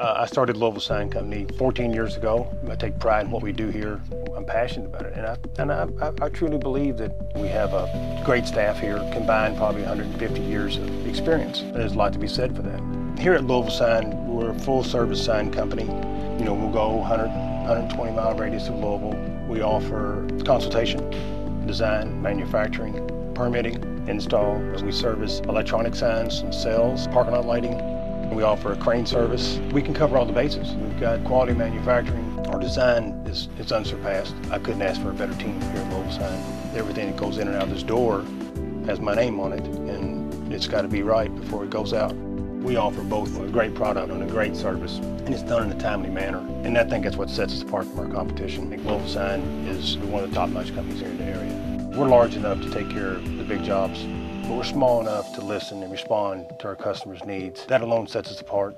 I started Louisville Sign Company 14 years ago. I take pride in what we do here. I'm passionate about it, and I truly believe that we have a great staff here, combined probably 150 years of experience. There's a lot to be said for that. Here at Louisville Sign, we're a full-service sign company. You know, we'll go 120-mile radius of Louisville. We offer consultation, design, manufacturing, permitting, install. We service electronic signs and sales, parking lot lighting. We offer a crane service. We can cover all the bases. We've got quality manufacturing. Our design is unsurpassed. I couldn't ask for a better team here at Louisville Sign. Everything that goes in and out of this door has my name on it, and it's got to be right before it goes out. We offer both a great product and a great service, and it's done in a timely manner. And I think that's what sets us apart from our competition. I think Louisville Sign is one of the top-notch companies here in the area. We're large enough to take care of the big jobs, but we're small enough to listen and respond to our customers' needs. That alone sets us apart.